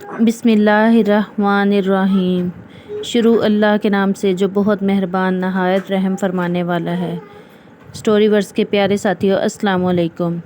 بسم اللہ الرحمن الرحیم۔ شروع اللہ کے نام سے جو بہت مہربان نہایت رحم فرمانے والا ہے۔ سٹوری ورس کے پیارے ساتھیوں، السلام علیکم۔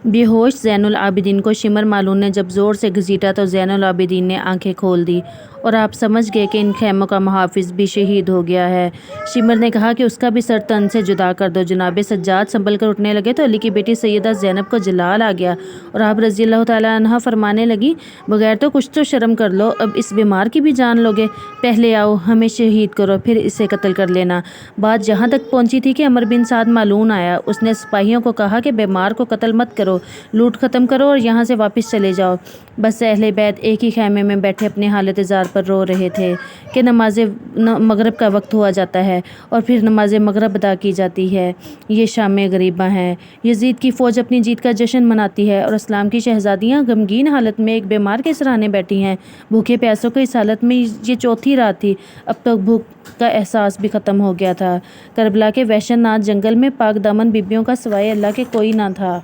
بے ہوش زین العابدین کو شمر مالون نے جب زور سے گھسیٹا تو زین العابدین نے آنکھیں کھول دی اور آپ سمجھ گئے کہ ان خیموں کا محافظ بھی شہید ہو گیا ہے۔ شمر نے کہا کہ اس کا بھی سر تن سے جدا کر دو۔ جناب سجاد سنبھل کر اٹھنے لگے تو علی کی بیٹی سیدہ زینب کو جلال آ گیا اور آپ رضی اللہ تعالیٰ عنہ فرمانے لگی، بغیر تو کچھ تو شرم کر لو، اب اس بیمار کی بھی جان لوگے؟ پہلے آؤ ہمیں شہید کرو پھر اسے قتل کر لینا۔ بات جہاں تک پہنچی تھی کہ عمر بن سعد مالون آیا۔ اس نے سپاہیوں کو کہا کہ بیمار کو قتل مت کرو، لوٹ ختم کرو اور یہاں سے واپس چلے جاؤ۔ بس اہل بیت ایک ہی خیمے میں بیٹھے اپنے حالت زار پر رو رہے تھے کہ نماز مغرب کا وقت ہوا جاتا ہے اور پھر نماز مغرب ادا کی جاتی ہے۔ یہ شام غریباں ہیں۔ یزید کی فوج اپنی جیت کا جشن مناتی ہے اور اسلام کی شہزادیاں غمگین حالت میں ایک بیمار کے سرانے بیٹھی ہیں۔ بھوکے پیاسوں کو اس حالت میں یہ چوتھی رات تھی۔ اب تک بھوک کا احساس بھی ختم ہو گیا تھا۔ کربلا کے وحشت ناک جنگل میں پاک دامن بیبیوں کا سوائے اللہ کے کوئی نہ تھا۔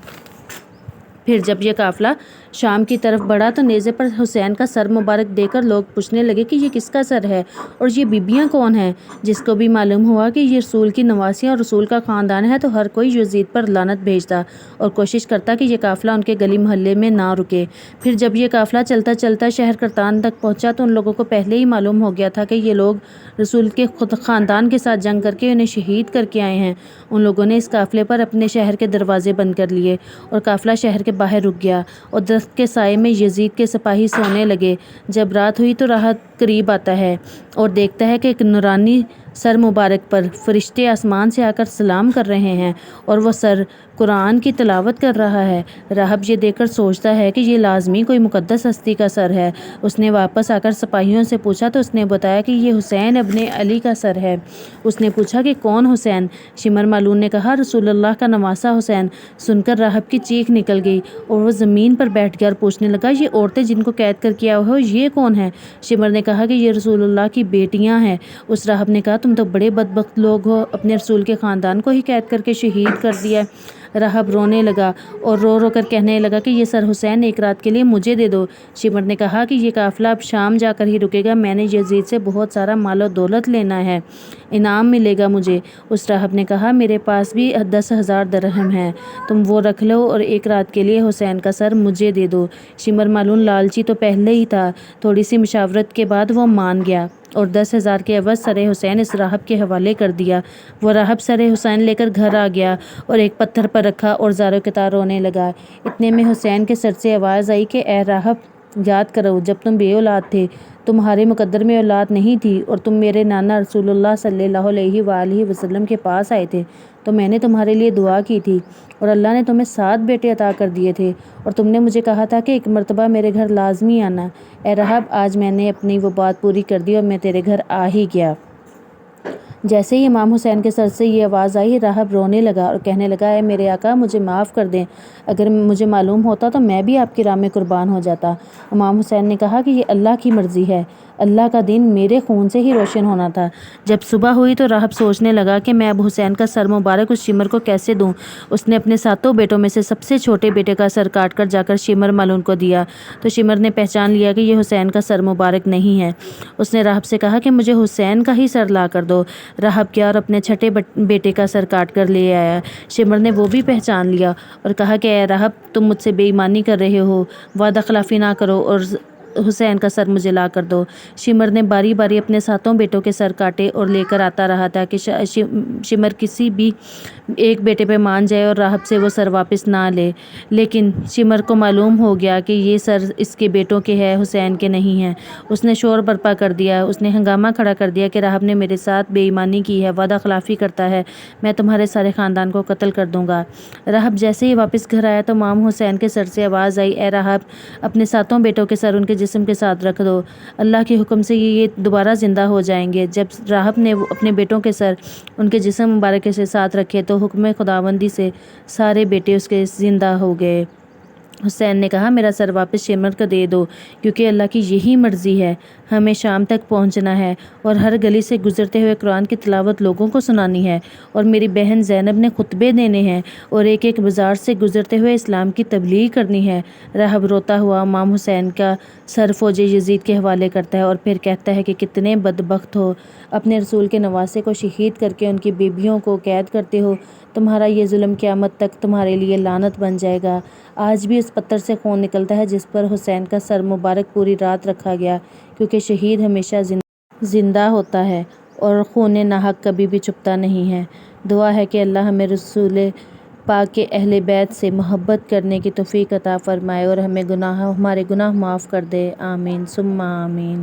پھر جب یہ قافلہ شام کی طرف بڑھا تو نیزے پر حسین کا سر مبارک دیکھ کر لوگ پوچھنے لگے کہ یہ کس کا سر ہے اور یہ بیبیاں کون ہیں؟ جس کو بھی معلوم ہوا کہ یہ رسول کی نواسیاں اور رسول کا خاندان ہے تو ہر کوئی یزید پر لعنت بھیجتا اور کوشش کرتا کہ یہ قافلہ ان کے گلی محلے میں نہ رکے۔ پھر جب یہ قافلہ چلتا چلتا شہر کرتان تک پہنچا تو ان لوگوں کو پہلے ہی معلوم ہو گیا تھا کہ یہ لوگ رسول کے خاندان کے ساتھ جنگ کر کے انہیں شہید کر کے آئے ہیں۔ ان لوگوں نے اس قافلے پر اپنے شہر کے دروازے بند کر لیے اور قافلہ شہر کے باہر رک گیا اور درخت کے سائے میں یزید کے سپاہی سونے لگے۔ جب رات ہوئی تو راحت قریب آتا ہے اور دیکھتا ہے کہ ایک نورانی سر مبارک پر فرشتے آسمان سے آ کر سلام کر رہے ہیں اور وہ سر قرآن کی تلاوت کر رہا ہے۔ راہب یہ دیکھ کر سوچتا ہے کہ یہ لازمی کوئی مقدس ہستی کا سر ہے۔ اس نے واپس آ کر سپاہیوں سے پوچھا تو اس نے بتایا کہ یہ حسین ابن علی کا سر ہے۔ اس نے پوچھا کہ کون حسین؟ شمر مالون نے کہا رسول اللہ کا نواسا حسین۔ سن کر راہب کی چیخ نکل گئی اور وہ زمین پر بیٹھ گیا اور پوچھنے لگا یہ عورتیں جن کو قید کر کے آئے ہو یہ کون ہیں؟ شمر نے کہا کہ یہ رسول اللہ کی بیٹیاں ہیں۔ اس راہب نے کہا تم تو بڑے بدبخت لوگ ہو، اپنے رسول کے خاندان کو ہی قید کر کے شہید کر دیا۔ راہب رونے لگا اور رو رو کر کہنے لگا کہ یہ سر حسین ایک رات کے لیے مجھے دے دو۔ شمر نے کہا کہ یہ قافلہ اب شام جا کر ہی رکے گا، میں نے یزید سے بہت سارا مال و دولت لینا ہے، انعام ملے گا مجھے۔ اس راہب نے کہا میرے پاس بھی 10,000 درہم ہیں، تم وہ رکھ لو اور ایک رات کے لیے حسین کا سر مجھے دے دو۔ شمر مالون لالچی تو پہلے ہی تھا، تھوڑی سی مشاورت کے بعد وہ مان گیا اور 10,000 کے عوض سر حسین اس راہب کے حوالے کر دیا۔ وہ راہب سر حسین لے کر گھر آ گیا اور ایک پتھر پر رکھا اور زار و قطار رونے لگا۔ اتنے میں حسین کے سر سے آواز آئی کہ اے راہب یاد کرو جب تم بے اولاد تھے، تمہارے مقدر میں اولاد نہیں تھی اور تم میرے نانا رسول اللہ صلی اللہ علیہ وآلہ وسلم کے پاس آئے تھے تو میں نے تمہارے لیے دعا کی تھی اور اللہ نے تمہیں 7 بیٹے عطا کر دیے تھے اور تم نے مجھے کہا تھا کہ ایک مرتبہ میرے گھر لازمی آنا۔ اے راہب آج میں نے اپنی وہ بات پوری کر دی اور میں تیرے گھر آ ہی گیا۔ جیسے ہی امام حسین کے سر سے یہ آواز آئی راہب رونے لگا اور کہنے لگا اے میرے آقا مجھے معاف کر دیں، اگر مجھے معلوم ہوتا تو میں بھی آپ کی راہ میں قربان ہو جاتا۔ امام حسین نے کہا کہ یہ اللہ کی مرضی ہے، اللہ کا دین میرے خون سے ہی روشن ہونا تھا۔ جب صبح ہوئی تو راہب سوچنے لگا کہ میں اب حسین کا سر مبارک اس شمر کو کیسے دوں۔ اس نے اپنے 7 بیٹوں میں سے سب سے چھوٹے بیٹے کا سر کاٹ کر جا کر شمر مالون کو دیا تو شمر نے پہچان لیا کہ یہ حسین کا سر مبارک نہیں ہے۔ اس نے راہب سے کہا کہ مجھے حسین کا ہی سر لا کر دو۔ راہب گیا اور اپنے چھٹے بیٹے کا سر کاٹ کر لے آیا۔ شمر نے وہ بھی پہچان لیا اور کہا کہ اے راہب تم مجھ سے بے ایمانی کر رہے ہو، وعدہ خلافی نہ کرو اور حسین کا سر مجھے لا کر دو۔ شمر نے باری باری اپنے 7 بیٹوں کے سر کاٹے اور لے کر آتا رہا تاکہ شمر کسی بھی ایک بیٹے پہ مان جائے اور راہب سے وہ سر واپس نہ لے، لیکن شمر کو معلوم ہو گیا کہ یہ سر اس کے بیٹوں کے ہے، حسین کے نہیں ہیں۔ اس نے شور برپا کر دیا، اس نے ہنگامہ کھڑا کر دیا کہ راہب نے میرے ساتھ بے ایمانی کی ہے، وعدہ خلافی کرتا ہے، میں تمہارے سارے خاندان کو قتل کر دوں گا۔ راہب جیسے ہی واپس گھر آیا تو امام حسین کے سر سے آواز آئی اے راہب اپنے 7 بیٹوں کے سر ان کے جسم کے ساتھ رکھ دو، اللہ کے حکم سے یہ دوبارہ زندہ ہو جائیں گے۔ جب راہب نے اپنے بیٹوں کے سر ان کے جسم مبارک سے ساتھ رکھے تو حکم خداوندی سے سارے بیٹے اس کے زندہ ہو گئے۔ حسین نے کہا میرا سر واپس شمر کو دے دو، کیونکہ اللہ کی یہی مرضی ہے، ہمیں شام تک پہنچنا ہے اور ہر گلی سے گزرتے ہوئے قرآن کی تلاوت لوگوں کو سنانی ہے، اور میری بہن زینب نے خطبے دینے ہیں، اور ایک ایک بازار سے گزرتے ہوئے اسلام کی تبلیغ کرنی ہے۔ راہب روتا ہوا امام حسین کا سر فوج یزید کے حوالے کرتا ہے اور پھر کہتا ہے کہ کتنے بدبخت ہو، اپنے رسول کے نواسے کو شہید کر کے ان کی بیویوں کو قید کرتے ہو، تمہارا یہ ظلم قیامت تک تمہارے لیے لعنت بن جائے گا۔ آج بھی اس پتھر سے خون نکلتا ہے جس پر حسین کا سر مبارک پوری رات رکھا گیا، کیونکہ شہید ہمیشہ زندہ ہوتا ہے اور خون ناحق کبھی بھی چھپتا نہیں ہے۔ دعا ہے کہ اللہ ہمیں رسول پاک کے اہل بیت سے محبت کرنے کی توفیق عطا فرمائے اور ہمارے گناہ معاف کر دے، آمین ثم آمین۔